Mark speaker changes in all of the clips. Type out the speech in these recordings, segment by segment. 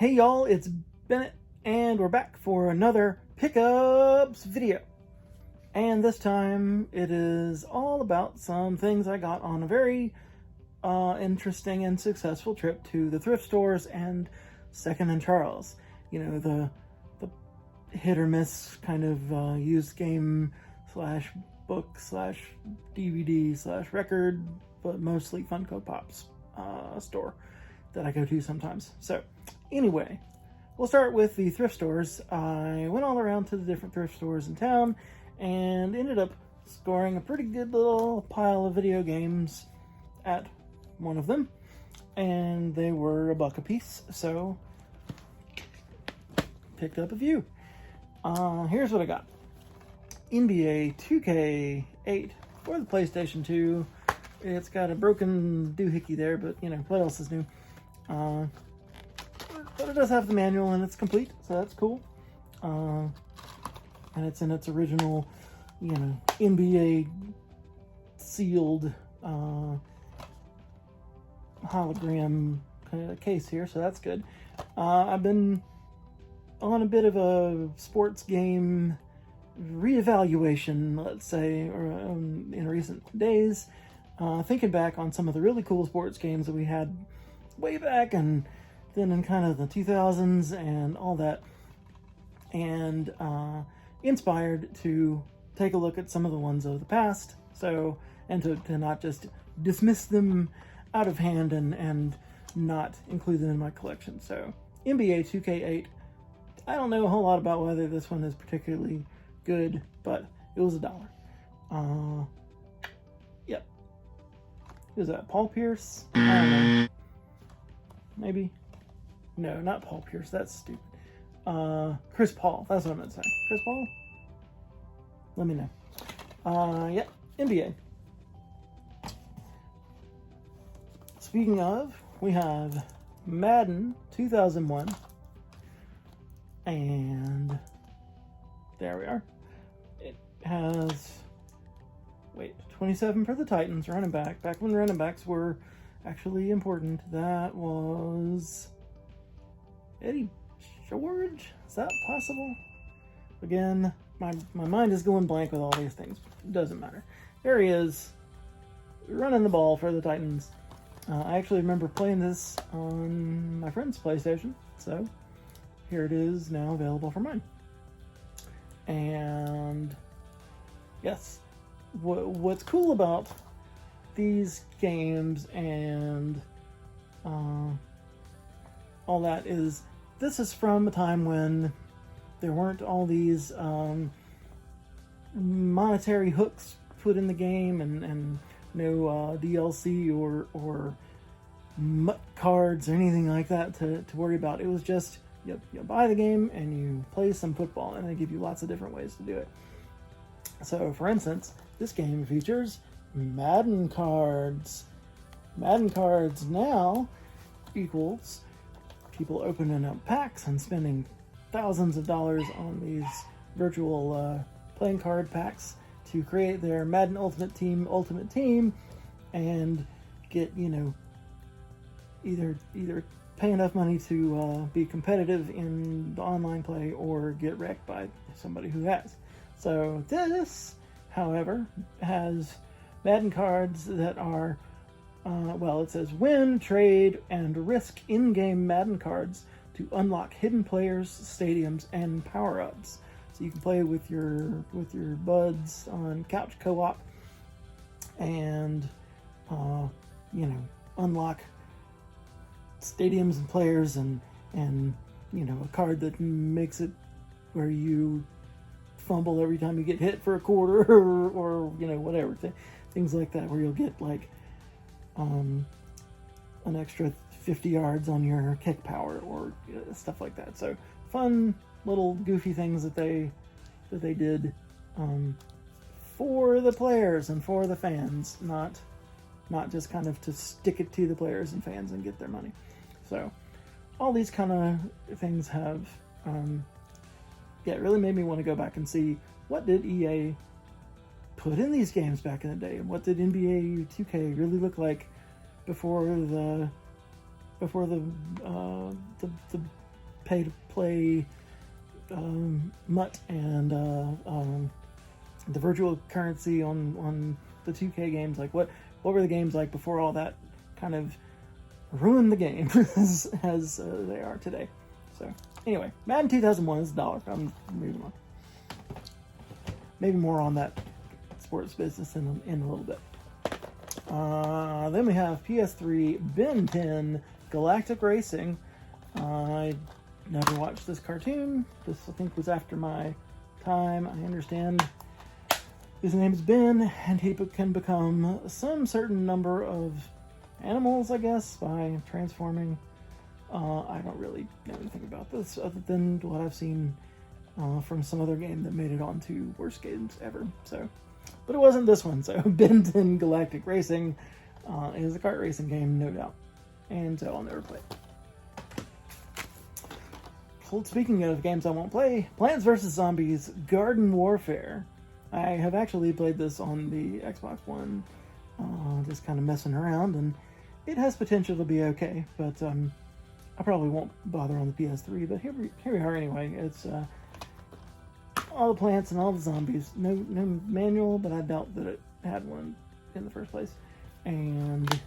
Speaker 1: Hey y'all, it's Bennett, and we're back for another pickups video. And this time it is all about some things I got on a very interesting and successful trip to the thrift stores and Second and Charles. You know, the hit or miss kind of used game slash book slash DVD slash record, but mostly Funko Pops store that I go to sometimes. So anyway, we'll start with the thrift stores. I went all around to the different thrift stores in town and ended up scoring a pretty good little pile of video games at one of them, and they were $1 a piece, so picked up a few. Here's what I got. NBA 2K8 for the PlayStation 2. It's got a broken doohickey there, but you know, what else is new? But it does have the manual and it's complete, so that's cool. And it's in its original, you know, NBA sealed hologram kind of case here, so that's good. I've been on a bit of a sports game reevaluation, let's say, or, in recent days. Thinking back on some of the really cool sports games that we had way back, and then in kind of the 2000s and all that, and inspired to take a look at some of the ones of the past, so, and to not just dismiss them out of hand and not include them in my collection. So NBA 2K8, I don't know a whole lot about whether this one is particularly good, but it was $1. Yep. Who's that? Paul Pierce? I don't know. Maybe? No, not Paul Pierce. That's stupid. Chris Paul. That's what I meant to say. Chris Paul? Let me know. Yep. NBA. Speaking of, we have Madden 2001. And there we are. It has, 27 for the Titans, running back. Back when running backs were actually important. That was Eddie George? Is that possible? Again, my mind is going blank with all these things. It doesn't matter. There he is, running the ball for the Titans. I actually remember playing this on my friend's PlayStation, so here it is now available for mine. And yes, what's cool about these games and all that is this is from a time when there weren't all these monetary hooks put in the game, and no DLC or MUT cards or anything like that to worry about. It was just you buy the game and you play some football, and they give you lots of different ways to do it. So for instance, this game features Madden cards. Madden cards now equals people opening up packs and spending thousands of dollars on these virtual playing card packs to create their Madden Ultimate Team and get, you know, either pay enough money to be competitive in the online play or get wrecked by somebody who has. So this, however, has Madden cards that are, it says win, trade, and risk in-game Madden cards to unlock hidden players, stadiums, and power-ups. So you can play with your buds on couch co-op and, unlock stadiums and players and a card that makes it where you fumble every time you get hit for a quarter or whatever, things like that, where you'll get like an extra 50 yards on your kick power or stuff like that. So fun little goofy things that they did for the players and for the fans, not just kind of to stick it to the players and fans and get their money. So all these kind of things have it really made me want to go back and see what did EA put in these games back in the day, and what did NBA 2K really look like before the pay-to-play MUT and the virtual currency on the 2K games. Like, what were the games like before all that kind of ruined the game as they are today? So anyway, Madden 2001 is $1. I'm moving on. Maybe more on that sports business in a little bit. Then we have PS3 Ben 10 Galactic Racing. I never watched this cartoon. This, I think, was after my time. I understand his name is Ben, and he can become some certain number of animals, I guess, by transforming. I don't really know anything about this other than what I've seen from some other game that made it onto worst games ever. So, but it wasn't this one. So Ben 10 Galactic Racing is a kart racing game, no doubt, and so I'll never play it. So speaking of games I won't play, Plants vs. Zombies Garden Warfare. I have actually played this on the Xbox One, just kind of messing around, and it has potential to be okay, but I probably won't bother on the PS3, but here we are anyway. It's all the plants and all the zombies. No manual, but I doubt that it had one in the first place. And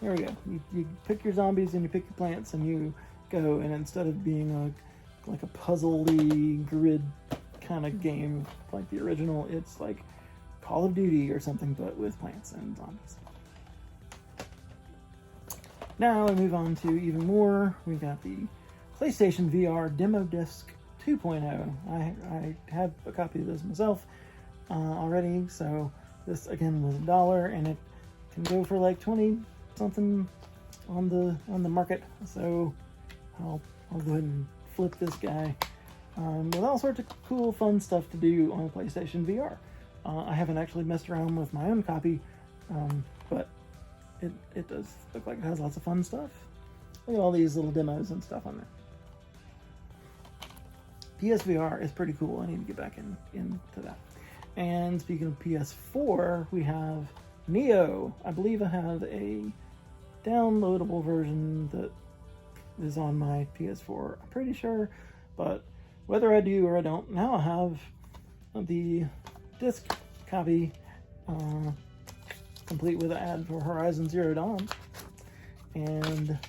Speaker 1: here we go. You pick your zombies and you pick your plants and you go, and instead of being like a puzzle-y grid kind of game like the original, it's like Call of Duty or something, but with plants and zombies. Now we move on to even more. We've got the PlayStation VR Demo Disc 2.0. I have a copy of this myself already, so this again was $1, and it can go for like 20 something on the market. So I'll go ahead and flip this guy with all sorts of cool, fun stuff to do on PlayStation VR. I haven't actually messed around with my own copy, but it does look like it has lots of fun stuff. Look at all these little demos and stuff on there. PSVR is pretty cool. I need to get back into that. And speaking of PS4, we have Neo. I believe I have a downloadable version that is on my PS4. I'm pretty sure, but whether I do or I don't, now I have the disc copy complete with an ad for Horizon Zero Dawn and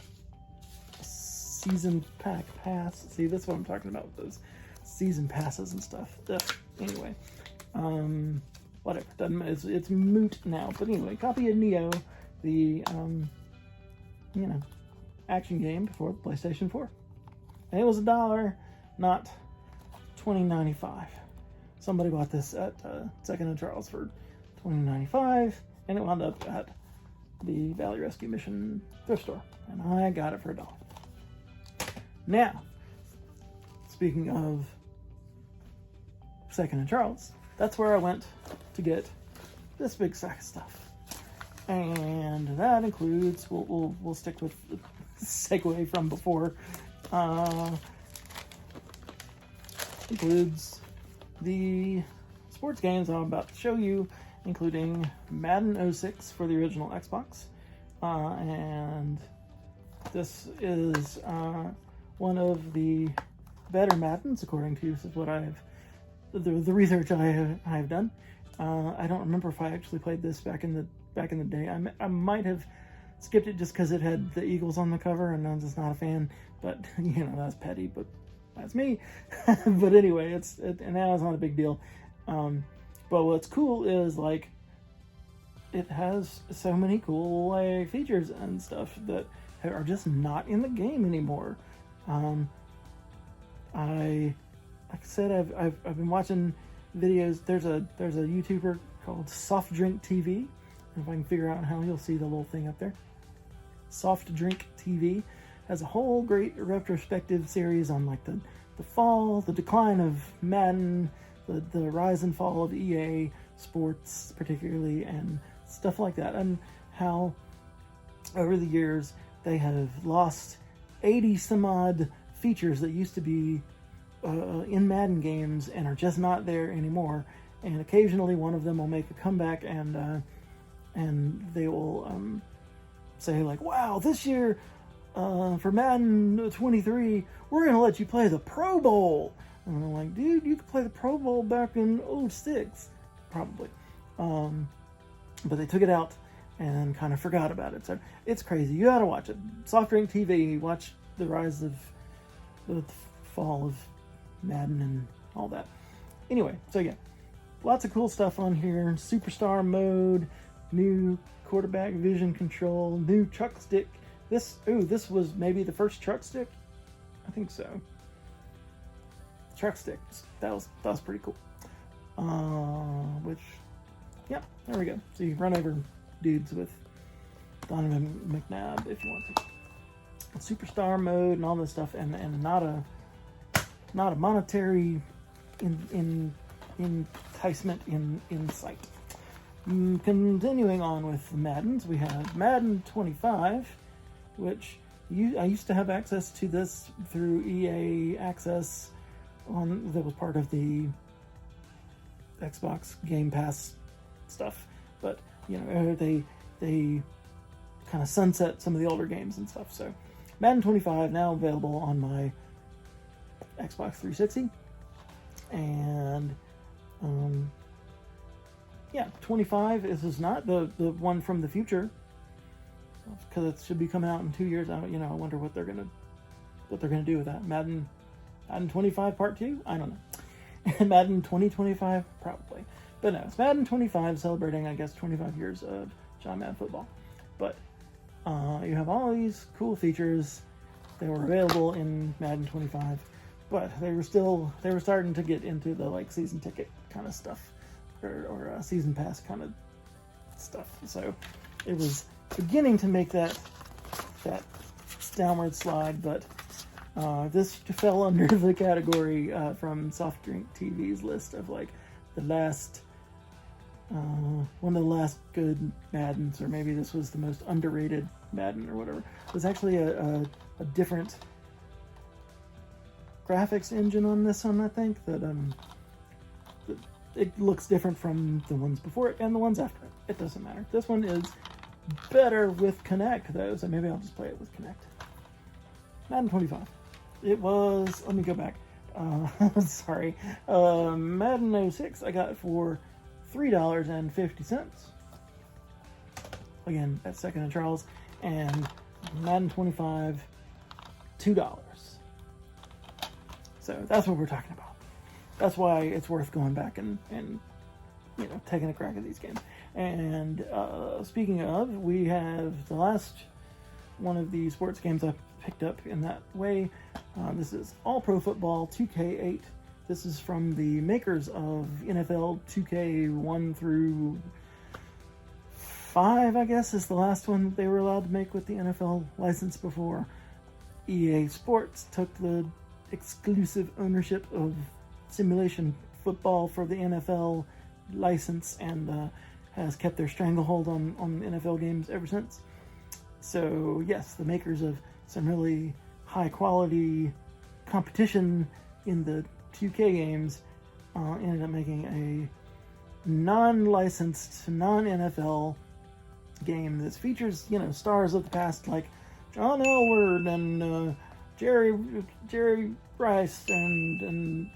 Speaker 1: season pass. See, that's what I'm talking about with those season passes and stuff. Ugh. Anyway, whatever. It's moot now. But anyway, copy of Neo, the action game for PlayStation 4, and it was $1, not $20.95. Somebody bought this at Second and Charles for $20.95, and it wound up at the Valley Rescue Mission thrift store, and I got it for $1. Now, speaking of Second and Charles, that's where I went to get this big sack of stuff, and that includes we'll stick with the segue from before. Includes the sports games I'm about to show you, including Madden 06 for the original Xbox, and this is one of the better Maddens, according to what the research I have done. I don't remember if I actually played this back in the day. I might have skipped it just because it had the Eagles on the cover, and I'm just not a fan. But that's petty, but that's me. But anyway, and now it's not a big deal. But what's cool is like it has so many cool features and stuff that are just not in the game anymore. Like I said, I've been watching videos. There's a YouTuber called Soft Drink TV. If I can figure out how, you'll see the little thing up there. Soft Drink TV has a whole great retrospective series on like the fall, the decline of Madden, the rise and fall of EA Sports particularly, and stuff like that, and how over the years they have lost 80 some odd features that used to be in Madden games and are just not there anymore. And occasionally one of them will make a comeback, and they will say like, wow, this year for Madden 23, we're going to let you play the Pro Bowl. And I'm like, dude, you could play the Pro Bowl back in '06, probably. But they took it out and kind of forgot about it. So it's crazy. You gotta watch it. Soft Drink TV, watch the rise of the fall of Madden and all that. Anyway, so yeah, lots of cool stuff on here. Superstar mode, new quarterback vision control, new truck stick. This was maybe the first truck stick. I think so. Truck sticks. That was pretty cool. Yeah, there we go. So you run over dudes with Donovan McNabb if you want to. Superstar mode and all this stuff, and not a monetary enticement in sight. Continuing on with the Maddens, we have Madden 25, which I used to have access to this through EA Access that was part of the Xbox Game Pass stuff, but you know they kind of sunset some of the older games and stuff. So Madden 25 now available on my Xbox 360, and yeah, 25 is not the one from the future, because it should be coming out in 2 years. I wonder what they're gonna do with that. Madden 25 Part 2? I don't know. Madden 2025? Probably. But no, it's Madden 25 celebrating, I guess, 25 years of John Madden football. But you have all these cool features that were available in Madden 25, but they were starting to get into the like season ticket kind of stuff, or season pass kind of stuff. So it was beginning to make that downward slide, but this fell under the category from Soft Drink TV's list of like the last one of the last good Maddens, or maybe this was the most underrated Madden or whatever. It was actually a different graphics engine on this one, I think, that it looks different from the ones before it and the ones after it. It doesn't matter. This one is better with Kinect though, so maybe I'll just play it with Kinect. Madden 25. It was, let me go back. Sorry. Madden 06 I got for $3.50. Again, that's Second and Charles. And Madden 25, $2. So that's what we're talking about. That's why it's worth going back and taking a crack at these games. And speaking of, we have the last one of the sports games I picked up in that way. This is All Pro Football 2K8. This is from the makers of NFL 2K 1 through 5, I guess, is the last one that they were allowed to make with the NFL license before EA Sports took the exclusive ownership of simulation football for the NFL license and has kept their stranglehold on NFL games ever since. So yes, the makers of some really high quality competition in the 2K games ended up making a non-licensed, non-NFL game that features, stars of the past like John Elward and Jerry Rice and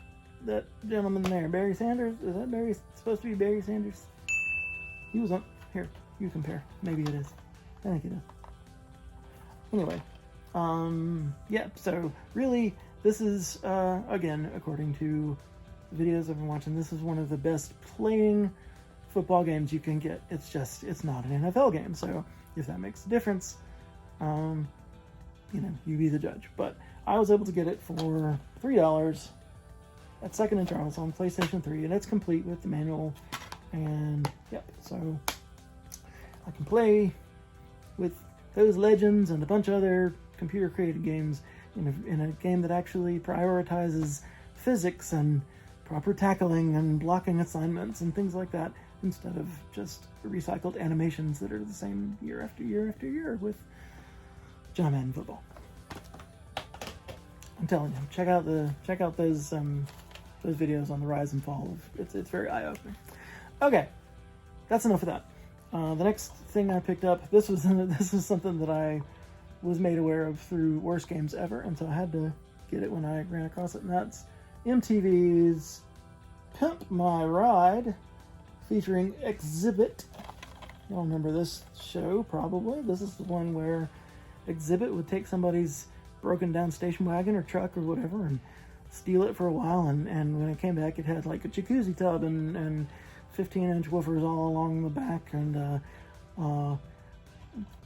Speaker 1: that gentleman there, Barry Sanders. Is that supposed to be Barry Sanders? He was on here. You compare. Maybe it is. I think it is. Anyway, yeah. So really, this is again, according to the videos I've been watching, this is one of the best playing football games you can get. It's not an NFL game. So if that makes a difference, you be the judge. But I was able to get it for $3 at Second and Charles on PlayStation 3, and it's complete with the manual. And yep, so I can play with those legends and a bunch of other computer created games in a game that actually prioritizes physics and proper tackling and blocking assignments and things like that, instead of just recycled animations that are the same year after year after year with John Madden football. I'm telling you, check out those videos on the rise and fall of it's very eye-opening. Okay, that's enough of that. The next thing I picked up, this was something that I was made aware of through Worst Games Ever, and so I had to get it when I ran across it, and that's MTV's Pimp My Ride, featuring Exhibit. Y'all remember this show, probably. This is the one where Exhibit would take somebody's broken down station wagon or truck or whatever and steal it for a while, and when it came back, it had like a jacuzzi tub and 15-inch woofers all along the back, and a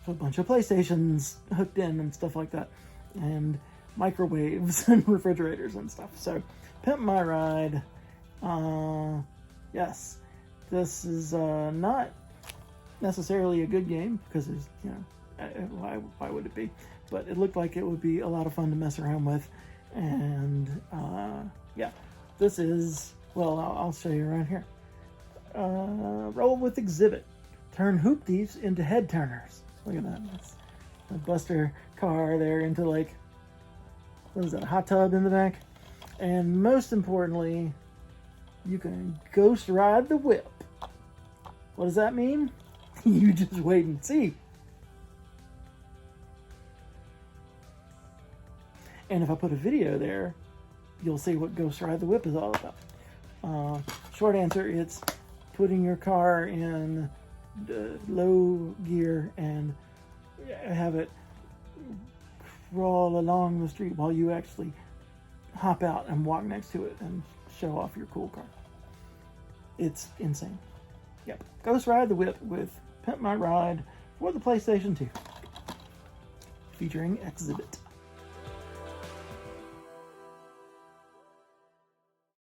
Speaker 1: bunch of PlayStations hooked in and stuff like that, and microwaves and refrigerators and stuff. So, Pimp My Ride. Yes, this is not necessarily a good game because there's, you know, why would it be? But it looked like it would be a lot of fun to mess around with, and yeah, this is, well, I'll show you around here. Roll with Exhibit. Turn hoop thieves into head turners. Look at that. That's a Buster car there into, like, what is that, a hot tub in the back? And most importantly, you can ghost ride the whip. What does that mean? You just wait and see. And if I put a video there, you'll see what Ghost Ride the Whip is all about. Short answer, it's putting your car in low gear and have it crawl along the street while you actually hop out and walk next to it and show off your cool car. It's insane. Yep. Ghost Ride the Whip with Pimp My Ride for the PlayStation 2. Featuring Exhibit.